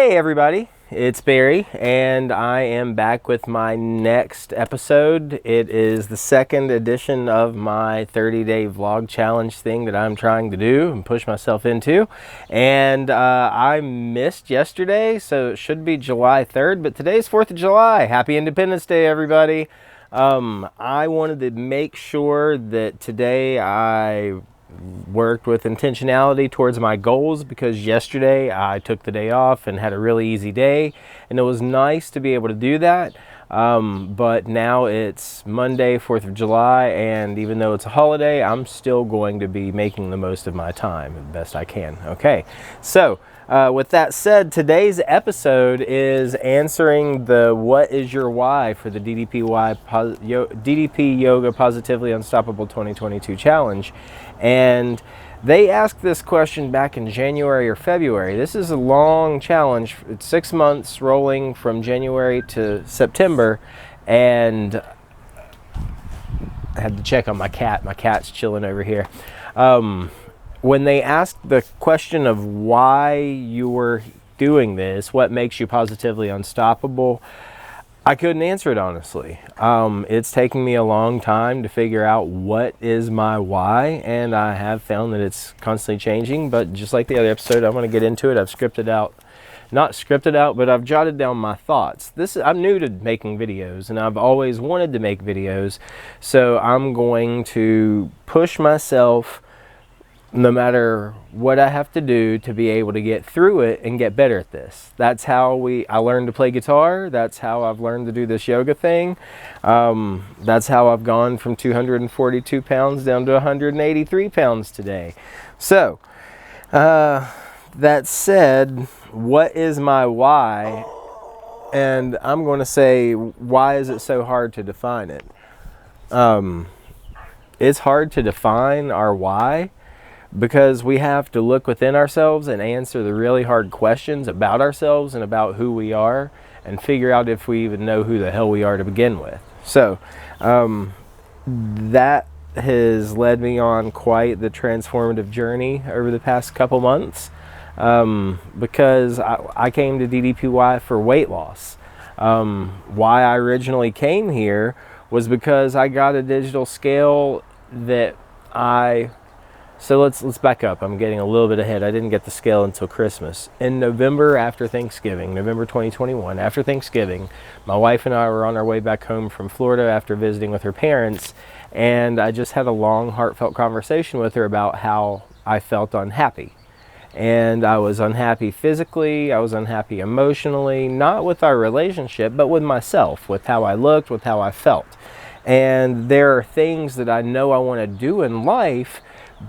Hey everybody, it's Barry, and I am back with my next episode. It is the second edition of my 30-day vlog challenge thing that I'm trying to do and push myself into. And I missed yesterday, so it should be July 3rd, but today's 4th of July. Happy Independence Day, everybody. I wanted to make sure that today I worked with intentionality towards my goals, because yesterday I took the day off and had a really easy day, and it was nice to be able to do that. But now it's Monday, 4th of July, and even though it's a holiday, I'm still going to be making the most of my time the best I can. Okay, so with that said, today's episode is answering the what is your why for the DDP Yoga Positively Unstoppable 2022 challenge. And they asked this question back in January or February. This is a long challenge. It's 6 months rolling from January to September. And I had to check on my cat. My cat's chilling over here. When they asked the question of why you were doing this, what makes you positively unstoppable, I couldn't answer it honestly. It's taking me a long time to figure out what is my why, and I have found that it's constantly changing. But just like the other episode, I'm going to get into it. I've scripted out, not scripted out, but I've jotted down my thoughts. I'm new to making videos, and I've always wanted to make videos, so I'm going to push myself no matter what I have to do to be able to get through it and get better at this. That's how I learned to play guitar. That's how I've learned to do this yoga thing. That's how I've gone from 242 pounds down to 183 pounds today. So, that said, what is my why? And I'm going to say, why is it so hard to define it? It's hard to define our why, because we have to look within ourselves and answer the really hard questions about ourselves and about who we are, and figure out if we even know who the hell we are to begin with. So that has led me on quite the transformative journey over the past couple months, because I came to DDPY for weight loss. Why I originally came here was because I got a digital scale that So let's back up. I'm getting a little bit ahead. I didn't get the scale until Christmas. In November after Thanksgiving, November 2021, after Thanksgiving, my wife and I were on our way back home from Florida after visiting with her parents, and I just had a long, heartfelt conversation with her about how I felt unhappy. And I was unhappy physically, I was unhappy emotionally, not with our relationship, but with myself, with how I looked, with how I felt. And there are things that I know I want to do in life,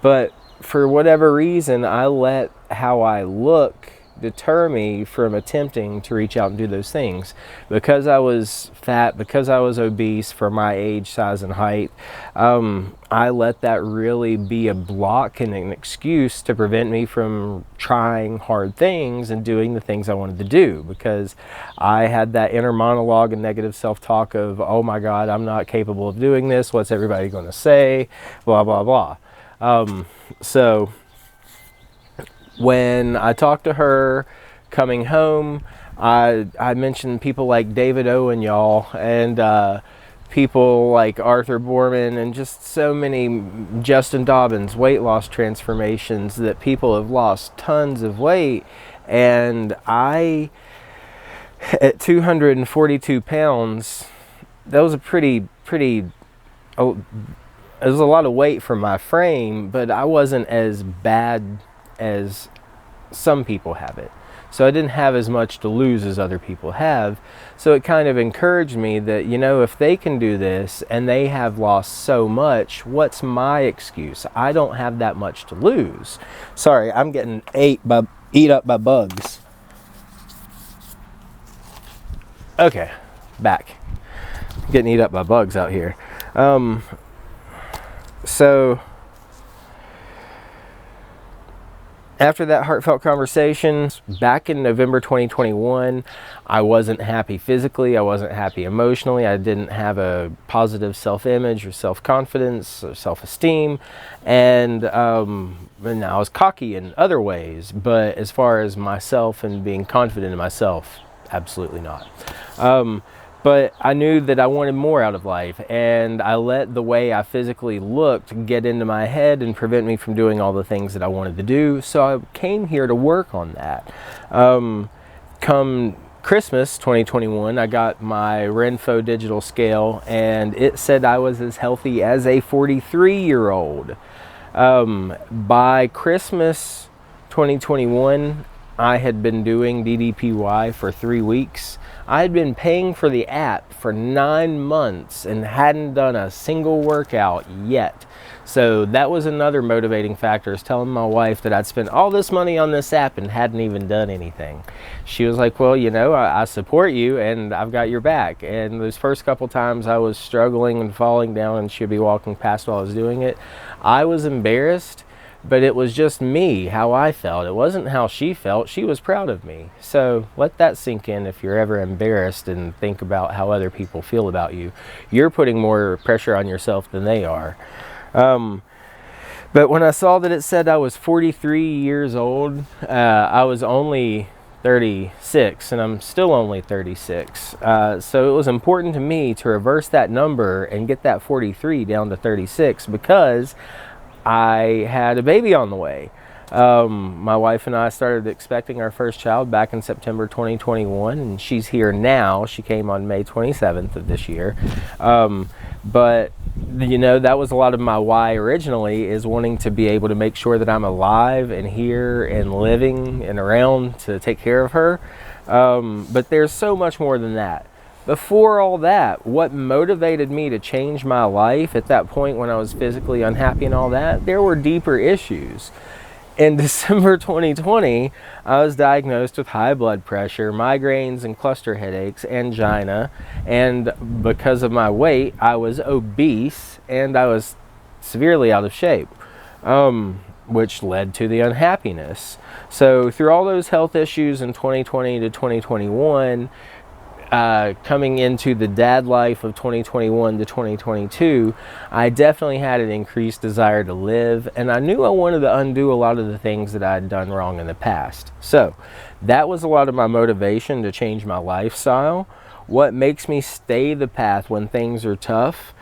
but for whatever reason, I let how I look deter me from attempting to reach out and do those things. Because I was fat, because I was obese for my age, size, and height, I let that really be a block and an excuse to prevent me from trying hard things and doing the things I wanted to do. Because I had that inner monologue and negative self-talk of, oh my God, I'm not capable of doing this. What's everybody going to say? Blah, blah, blah. So when I talked to her coming home, I mentioned people like David Owen, y'all, and people like Arthur Borman, and just so many, Justin Dobbins, weight loss transformations, that people have lost tons of weight. And I, at 242 pounds, that was a pretty it was a lot of weight for my frame, but I wasn't as bad as some people have it. So I didn't have as much to lose as other people have. So it kind of encouraged me that, you know, if they can do this and they have lost so much, what's my excuse? I don't have that much to lose. Sorry, I'm getting eat up by bugs. Okay, back. Getting eat up by bugs out here. So After that heartfelt conversation, back in November 2021, I wasn't happy physically, I wasn't happy emotionally, I didn't have a positive self-image or self-confidence or self-esteem, and I was cocky in other ways, but as far as myself and being confident in myself, absolutely not. But I knew that I wanted more out of life, and I let the way I physically looked get into my head and prevent me from doing all the things that I wanted to do. So I came here to work on that. Come Christmas 2021, I got my Renpho digital scale, and it said I was as healthy as a 43-year-old. By Christmas 2021, I had been doing DDPY for 3 weeks. I had been paying for the app for 9 months and hadn't done a single workout yet. So that was another motivating factor, is telling my wife that I'd spent all this money on this app and hadn't even done anything. She was like, well, you know, I support you and I've got your back. And those first couple times I was struggling and falling down and she'd be walking past while I was doing it, I was embarrassed. But it was just me, how I felt. It wasn't how she felt. She was proud of me. So let that sink in. If you're ever embarrassed and think about how other people feel about you, you're putting more pressure on yourself than they are. But when I saw that it said I was 43 years old, I was only 36, and I'm still only 36. So it was important to me to reverse that number and get that 43 down to 36, because I had a baby on the way. My wife and I started expecting our first child back in September 2021, and she's here now. She came on May 27th of this year. But you know, that was a lot of my why originally, is wanting to be able to make sure that I'm alive and here and living and around to take care of her. But there's so much more than that. Before all that, what motivated me to change my life at that point when I was physically unhappy and all that, there were deeper issues. In December 2020, I was diagnosed with high blood pressure, migraines and cluster headaches, angina, and because of my weight, I was obese and I was severely out of shape, which led to the unhappiness. So through all those health issues in 2020 to 2021, coming into the dad life of 2021 to 2022, I definitely had an increased desire to live, and I knew I wanted to undo a lot of the things that I had done wrong in the past. So that was a lot of my motivation to change my lifestyle. What makes me stay the path when things are tough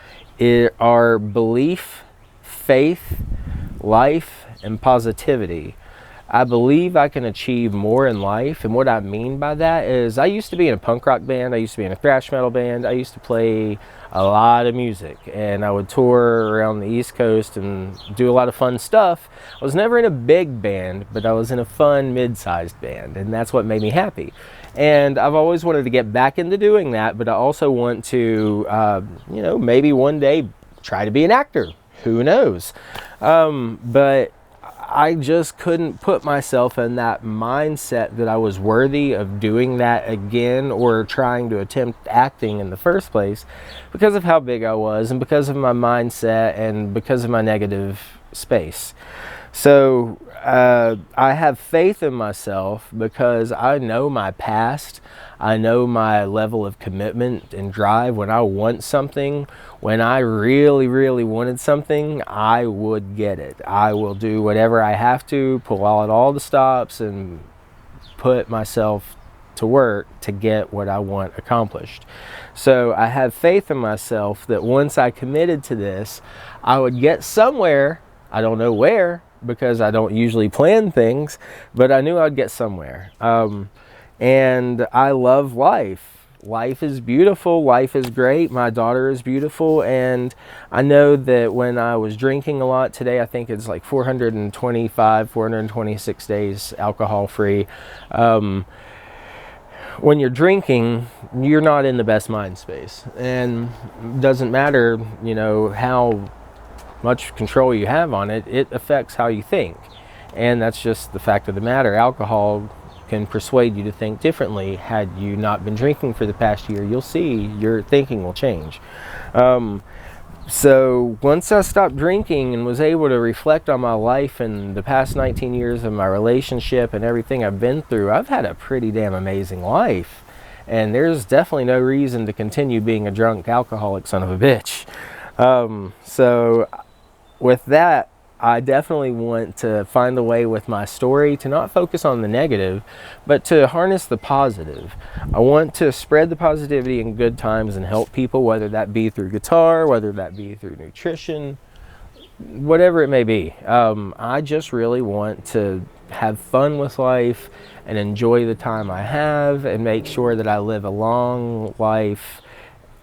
are belief, faith, life, and positivity. I believe I can achieve more in life, and what I mean by that is I used to be in a punk rock band, I used to be in a thrash metal band, I used to play a lot of music, and I would tour around the East Coast and do a lot of fun stuff. I was never in a big band, but I was in a fun mid-sized band, and that's what made me happy. And I've always wanted to get back into doing that, but I also want to, you know, maybe one day try to be an actor. Who knows? But I just couldn't put myself in that mindset that I was worthy of doing that again or trying to attempt acting in the first place, because of how big I was and because of my mindset and because of my negative space. So I have faith in myself because I know my past. I know my level of commitment and drive. When I want something, when I really, really wanted something, I would get it. I will do whatever I have to, pull out all the stops, and put myself to work to get what I want accomplished. So I have faith in myself that once I committed to this, I would get somewhere. I don't know where, because I don't usually plan things, but I knew I'd get somewhere. And I love life. Life is beautiful. Life is great. My daughter is beautiful. And I know that when I was drinking a lot today, I think it's like 426 days alcohol free. When you're drinking, you're not in the best mind space. And it doesn't matter, you know, how much control you have on it, it affects how you think. And that's just the fact of the matter. Alcohol can persuade you to think differently. Had you not been drinking for the past year, you'll see your thinking will change. So once I stopped drinking and was able to reflect on my life and the past 19 years of my relationship and everything I've been through, I've had a pretty damn amazing life. And there's definitely no reason to continue being a drunk alcoholic son of a bitch. So with that, I definitely want to find a way with my story to not focus on the negative, but to harness the positive. I want to spread the positivity in good times and help people, whether that be through guitar, whether that be through nutrition, whatever it may be. I just really want to have fun with life and enjoy the time I have and make sure that I live a long life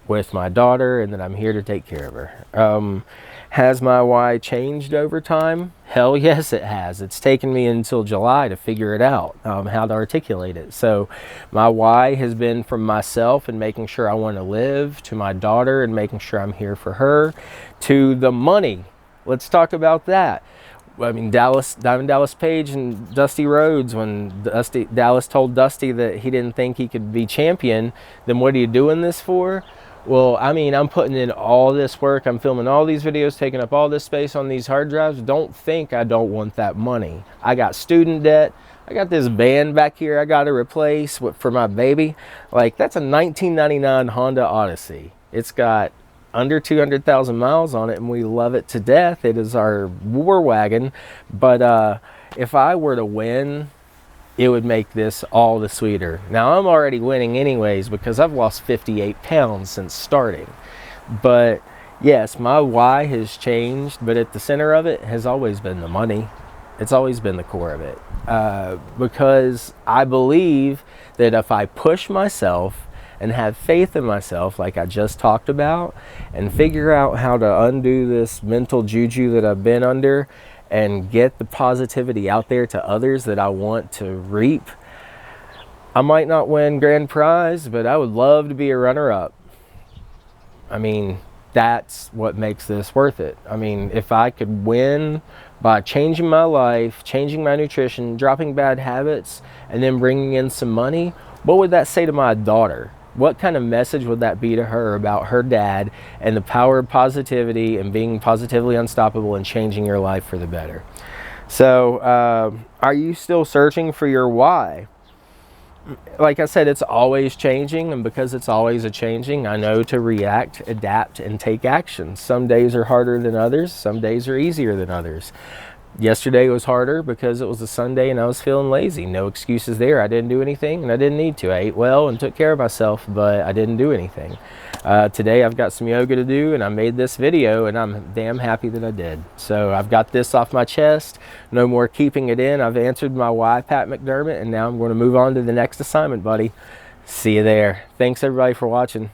with my daughter and that I'm here to take care of her. Has my why changed over time? Hell yes, it has. It's taken me until July to figure it out, how to articulate it. So my why has been from myself and making sure I want to live, to my daughter and making sure I'm here for her, to the money. Let's talk about that. I mean, Diamond Dallas Page and Dusty Rhodes, when Dallas told Dusty that he didn't think he could be champion, then what are you doing this for? Well, I mean, I'm putting in all this work. I'm filming all these videos, taking up all this space on these hard drives. Don't think I don't want that money. I got student debt. I got this van back here I got to replace for my baby. Like, that's a 1999 Honda Odyssey. It's got under 200,000 miles on it, and we love it to death. It is our war wagon. But if I were to win, it would make this all the sweeter. Now, I'm already winning anyways because I've lost 58 pounds since starting. But yes, my why has changed, but at the center of it has always been the money. It's always been the core of it. Because I believe that if I push myself and have faith in myself, like I just talked about, and figure out how to undo this mental juju that I've been under, and get the positivity out there to others that I want to reap, I might not win grand prize, but I would love to be a runner-up. I mean, that's what makes this worth it. I mean, if I could win by changing my life, changing my nutrition, dropping bad habits, and then bringing in some money, what would that say to my daughter? What kind of message would that be to her about her dad and the power of positivity and being positively unstoppable and changing your life for the better? So, are you still searching for your why? Like I said, it's always changing, and because it's always a changing, I know to react, adapt, and take action. Some days are harder than others. Some days are easier than others. Yesterday was harder because it was a Sunday and I was feeling lazy. No excuses there. I didn't do anything and I didn't need to. I ate well and took care of myself, but I didn't do anything. Today I've got some yoga to do and I made this video and I'm damn happy that I did. So I've got this off my chest. No more keeping it in. I've answered my why, Pat McDermott, and now I'm going to move on to the next assignment, buddy. See you there. Thanks everybody for watching.